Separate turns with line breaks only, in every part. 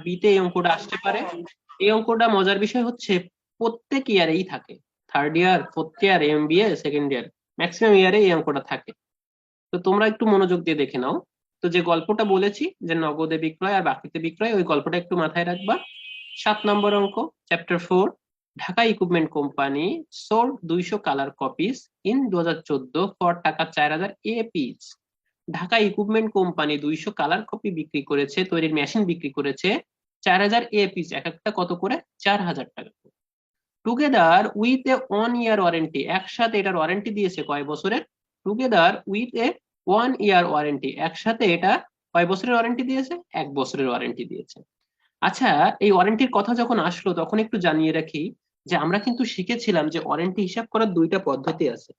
B তে এই অঙ্কটা আসতে পারে। এই অঙ্কটা মজার বিষয় হচ্ছে প্রত্যেক ইয়ারেই থাকে, third year, fourth year, MBA, second year, maximum ইয়ারে এই অঙ্কটা থাকে। তো তোমরা একটু মনোযোগ দিয়ে দেখে নাও। তো যে গল্পটা বলেছি যে নগদে বিক্রয় আর বাকিতে বিক্রয়, ওই গল্পটা একটু মাথায় রাখবা। 7 নম্বর অঙ্ক, chapter 4, Dhaka equipment company sold 200 colour copies in 2014 for টাকা 4000 a piece. Dhaka equipment company 200 colour copy বিক্রি করেছে, তৈরির মেশিন বিক্রি করেছে 4000 এ পিস, এক একটা কত করে, 4000 টাকা। Together with a 1 year warranty, একসাথে এটার ওয়ারেন্টি দিয়েছে কয় বছরের? Together with a 1 year warranty, একসাথে এটা কয় বছরের ওয়ারেন্টি দিয়েছে? 1 বছরের ওয়ারেন্টি দিয়েছে। আচ্ছা, এই ওয়ারেন্টির কথা যখন আসলো তখন একটু জানিয়ে রাখি যে আমরা কিন্তু শিখেছিলাম যে ওয়ারেন্টি হিসাব করার দুইটা পদ্ধতি আছে।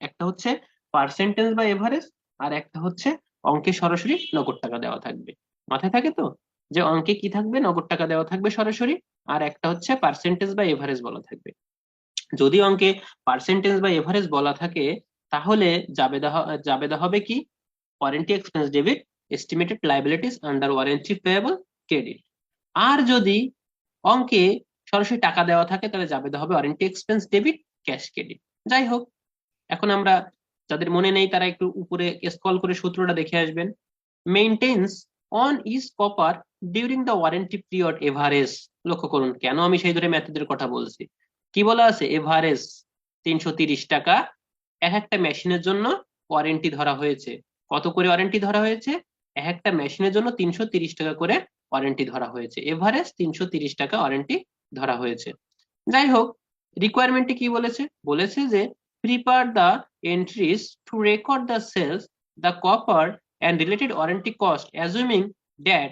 একটা হচ্ছে পার্সেন্টেজ বা এভারেজ, আর একটা হচ্ছে অঙ্কে সরাসরি নগদ টাকা দেওয়া থাকবে। মাথায় থাকে তো যে অঙ্কে কি থাকবে? নগদ টাকা দেওয়া থাকবে সরাসরি, আর একটা হচ্ছে পার্সেন্টেজ বা এভারেজ বলা থাকবে। যদি অঙ্কে পার্সেন্টেজ বা এভারেজ বলা থাকে তাহলে জাবেদা হবে কি? Warranty expense debit, estimated liabilities under warranty payable credit. আর যদি অঙ্কে সরাসরি টাকা দেওয়া থাকে তাহলে জাবেদা হবে warranty expense debit, cash credit. যাই হোক, এখন আমরা, যাদের মনে নেই তারা একটু উপরে স্ক্রল করে সূত্রটা দেখে আসবেন। Maintenance on is copper during the warranty period average. লক্ষ্য করুন কেন আমি সেই ধরে মেথডের কথা বলছি। কি বলা আছে? এভারেজ 330 টাকা এক একটা মেশিনের জন্য ওয়ারেন্টি ধরা হয়েছে। কত করে ওয়ারেন্টি ধরা হয়েছে? এক একটা মেশিনের জন্য 330 টাকা করে ওয়ারেন্টি ধরা হয়েছে, এভারেজ 330 টাকা ওয়ারেন্টি ধরা হয়েছে। যাই হোক, রিকোয়ারমেন্টে কি বলেছে? বলেছে যে prepare the entries to record the sales, the copper and related warranty cost assuming that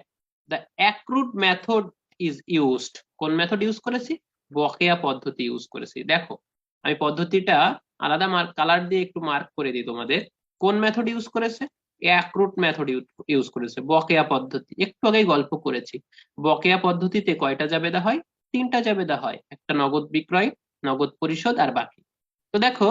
the accrued method is used। কোন মেথড ইউজ করেছি? বকেয়া পদ্ধতি ইউজ করেছি। দেখো, আমি পদ্ধতিটা আলাদা কালার দিয়ে একটু মার্ক করে দিই তোমাদের। কোন মেথড ইউজ করেছে? অ্যাক্রুড মেথড ইউজ করেছে, বকেয়া পদ্ধতি। একটু আগেই গল্প করেছি, বকেয়া পদ্ধতিতে কয়টা জাবেদা হয়? 3টা জাবেদা হয়, একটা নগদ বিক্রয়, নগদ পরিশোধ আর বাকি। তো দেখো,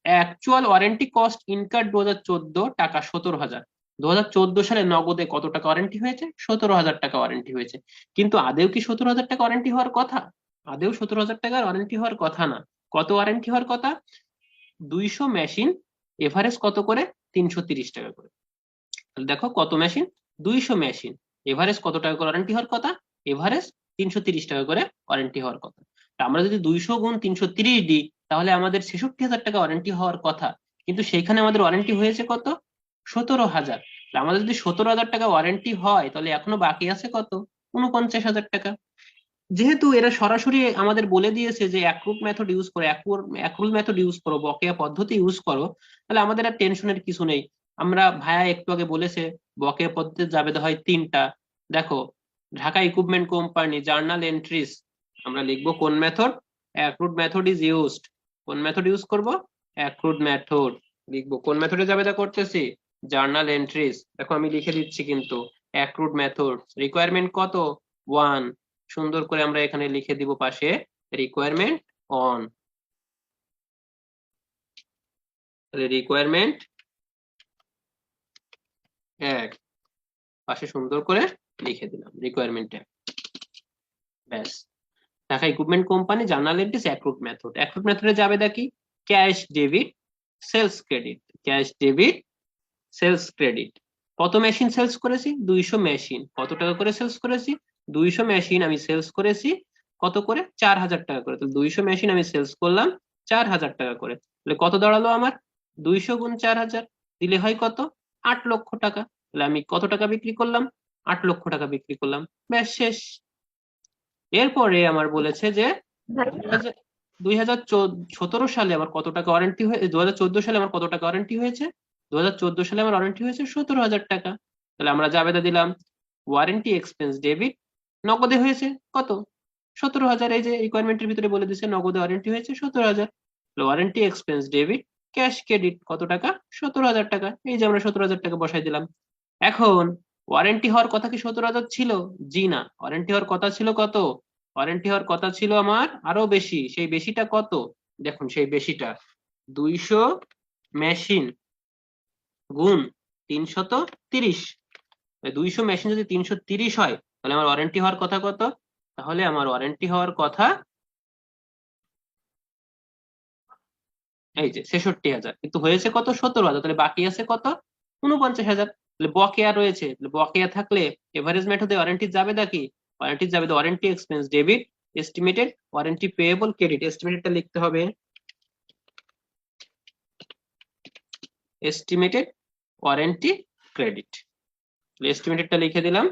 অ্যাকচুয়াল ওয়ারেন্টি কস্ট ইনকার 2014 টাকা 17,000। 2014 সালে নগদে কত টাকা ওয়ারেন্টি হয়েছে? 17,000 টাকা ওয়ারেন্টি হয়েছে। কিন্তু আদেও কি 17,000 টাকা ওয়ারেন্টি হওয়ার কথা? আদেও 17,000 টাকার ওয়ারেন্টি হওয়ার কথা না। কত ওয়ারেন্টি হওয়ার কথা? 200 মেশিন, এভারেজ কত করে? 330 টাকা করে। তাহলে দেখো কত মেশিন? 200 মেশিন, এভারেজ কত টাকা করে ওয়ারেন্টি হওয়ার কথা? এভারেজ 330 টাকা করে ওয়ারেন্টি হওয়ার কথা। তা আমরা যদি 200 গুণ 330 দিই তাহলে আমাদের 66,000 টাকা ওয়ারেন্টি হওয়ার কথা, কিন্তু সেইখানে আমাদের ওয়ারেন্টি হয়েছে কত? 17,000। আমাদের যদি 17,000 টাকা ওয়ারেন্টি হয় তাহলে এখনো বাকি আছে কত? 49,000 টাকা। যেহেতু এরা সরাসরি আমাদের বলে দিয়েছে যে অ্যাক্রুড মেথড ইউজ করো, অ্যাক্রুড মেথড ইউজ করো, বকেয়া পদ্ধতি ইউজ করো, তাহলে আমাদের আর টেনশনের কিছু নেই। আমরা, ভাইয়া একটু আগে বলেছে বকেয়া পদ্ধতির জাবেদা হয় 3টা। দেখো, Dhaka equipment company journal entries, আমরা লিখবো কোন method? Accrued method is used. কোন মেথড ইউজ করব? Accrued method. লিখবো কোন মেথডে জাবেদা করতেছি? Journal entries. দেখো আমি লিখে দিচ্ছি কিন্তু, অ্যাক্রুড মেথড। রিকোয়ারমেন্ট কত? 1। সুন্দর করে আমরা এখানে লিখে দিব পাশে রিকোয়ারমেন্ট অন। রিকোয়ারমেন্ট 1 পাশে সুন্দর করে লিখে দিলাম রিকোয়ারমেন্ট 1। ব্যাস। Dhaka equipment company journal entries accrued method. Accrued মেথডে যাবে দেখি cash debit, sales credit. Cash debit, sales credit. কত মেশিন সেলস করেছি? 200 মেশিন। কত টাকা করে সেলস করেছি? 200 মেশিন আমি সেলস করেছি কত করে? 4,000 টাকা করে। তাহলে 200 মেশিন আমি সেলস করলাম 4,000 টাকা করে। তাহলে কত দাঁড়ালো আমার? 200 গুণ 4,000 দিলে হয় কত? 8 লক্ষ টাকা। তাহলে আমি কত টাকা বিক্রি করলাম? 8 লক্ষ টাকা বিক্রি করলাম। ব্যাস, শেষ। এরপরে আমার বলেছে যে 2017 সালে আমার কত টাকা ওয়ারেন্টি হয়ে 2014 সালে আমার কত টাকা ওয়ারেন্টি হয়েছে? 2014 সালে আমার ওয়ারেন্টি হয়েছে 17,000 টাকা। তাহলে আমরা জাবেদা দিলাম ওয়ারেন্টি এক্সপেন্স ডেবিট, নগদে হয়েছে কত? 17,000। এই যে রিকোয়ারমেন্টের ভিতরে বলে দিচ্ছে নগদে ওয়ারেন্টি হয়েছে 17,000। Warranty expense debit, cash credit কত টাকা? 17,000 টাকা। এই যে আমরা 17,000 টাকা বসাই দিলাম। এখন ওয়ারেন্টি হওয়ার কথা কি 17,000 ছিল? জি না, ওয়ারেন্টি হওয়ার কথা ছিল কত? ওয়ারেন্টি হওয়ার কথা ছিল আমার আরো বেশি। সেই বেশিটা কত? দেখুন সেই বেশিটা 200 মেশিন গুণ 330। 200 মেশিন যদি 330 হয় তাহলে আমার ওয়ারেন্টি হওয়ার কথা কত? তাহলে আমার ওয়ারেন্টি হওয়ার কথা এই যে 66,000, কিন্তু হয়েছে কত? 17,000। তাহলে বাকি আছে কত? 49,000। তাহলে বকেয়া রয়েছে। তাহলে বকেয়া থাকলে এভারেজ মেথডে ওয়ারেন্টির জাবেদা কি? ওয়ারেন্টির জাবেদা warranty expense debit, estimated warranty payable credit. এস্টিমেটেডটা লিখতে হবে এস্টিমেটেড ওয়ারেন্টি ক্রেডিট। এস্টিমেটেডটা লিখে দিলাম।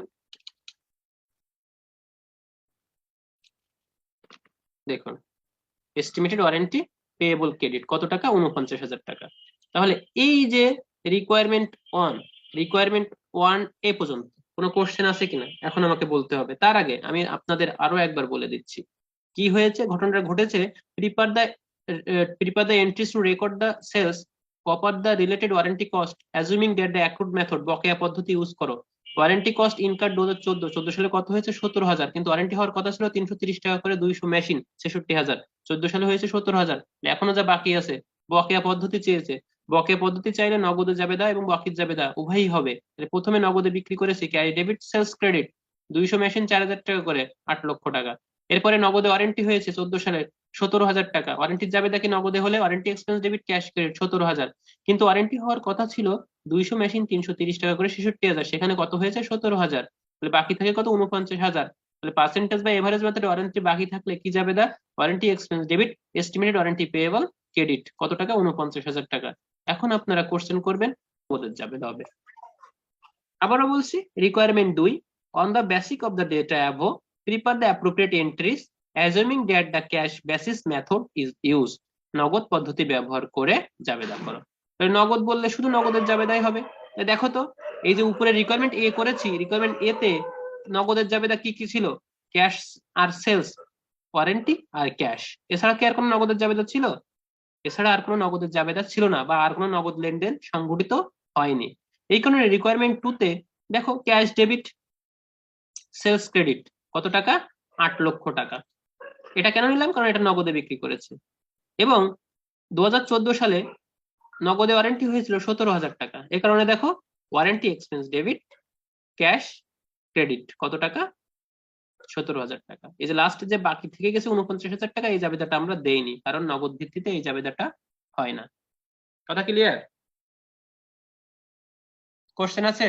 দেখুন, এস্টিমেটেড ওয়ারেন্টি পেয়েবল ক্রেডিট কত টাকা? 49,000 টাকা। তাহলে এই যে রিকোয়ারমেন্ট ওয়ান, রিকোয়ারমেন্ট ওয়ান এ পর্যন্ত কোনো কোশ্চেন আছে কিনা এখন আমাকে বলতে হবে। তার আগে আমি আপনাদের আরো একবার বলে দিচ্ছি কি হয়েছে, ঘটনাটা ঘটেছে। Prepare the prepare the entries to record the sales, cover the related warranty cost assuming that the accrued method, বকেয়া পদ্ধতি ইউজ করো। ওয়ারেন্টি কস্ট ইনকার 2014 সালে কত হয়েছে? 17,000, কিন্তু ওয়ারেন্টি হওয়ার কথা ছিল 330 টাকা করে 200 মেশিন, 66,000। 14 সালে হয়েছে 17,000। এখনো যা বাকি আছে, বকেয়া পদ্ধতি চেয়েছে। বকেয়া পদ্ধতি চাইলে নগদে জাবেদা এবং বাকির জাবেদা উভয়ই হবে। তাহলে প্রথমে নগদে বিক্রি করেছি, carry debit sales credit, 200 machine 4,000 টাকা করে, 8 লক্ষ টাকা। এরপরে নগদে ওয়ারেন্টি হয়েছে 14 সালে 17,000 টাকা। ওয়ারেন্টির জাবেদা কি নগদে হলে warranty expense debit cash credit 17,000, কিন্তু ওয়ারেন্টি হওয়ার কথা ছিল 200 মেশিন 330 টাকা করে 66,000, সেখানে কত হয়েছে? 17,000। তাহলে বাকি থাকে কত? 49,000। তাহলে পার্সেন্টেজ বা এভারেজ মেথডে ওয়ারেন্টি বাকি থাকলে কি যাবেদা? Warranty expense debit, estimated warranty payable credit কত টাকা? 49,000 টাকা। এখন আপনারা কোশ্চেন করবেন, ওদের যাবে হবে। আবারও বলছি, requirement 2, on the basic of the data অ্যাভো প্রিপার the appropriate entries অ্যাজুমিং that the cash basis method is use, নগদ পদ্ধতি ব্যবহার করে জাবেদা করো। তাহলে নগদ বললে শুধু নগদের জাবেদাই হবে। দেখো তো, এই যে উপরে রিকোয়ারমেন্ট এ করেছি, রিকোয়ারমেন্ট এ তে নগদের জাবেদা কি কি ছিল? ক্যাশ আর সেলস, ওয়ারেন্টি আর ক্যাশ। এছাড়া কি আর কোনো নগদের জাবেদা ছিল? এছাড়া আর কোনো নগদের জাবেদা ছিল না, বা আর কোনো নগদ লেনদেন সংঘটিত হয়নি। এই কারণে রিকোয়ারমেন্ট 2 তে দেখো, ক্যাশ ডেবিট সেলস ক্রেডিট কত টাকা? 8 লক্ষ টাকা। এটা কেন নিলাম? কারণ এটা নগদে বিক্রি করেছে। এবং 2014 সালে নগদে ওয়ারেন্টি হয়েছিল 17,000 টাকা। এই কারণে দেখো, warranty expense debit cash credit কত টাকা? 17,000 টাকা। এই যে লাস্ট যে বাকি থেকে গেছে 49,000 টাকা, এই জাবেদাটা আমরা দেইনি, কারণ নগদ ভিত্তিতে এই জাবেদাটা হয় না। কথা ক্লিয়ার? কোশ্চেন আছে?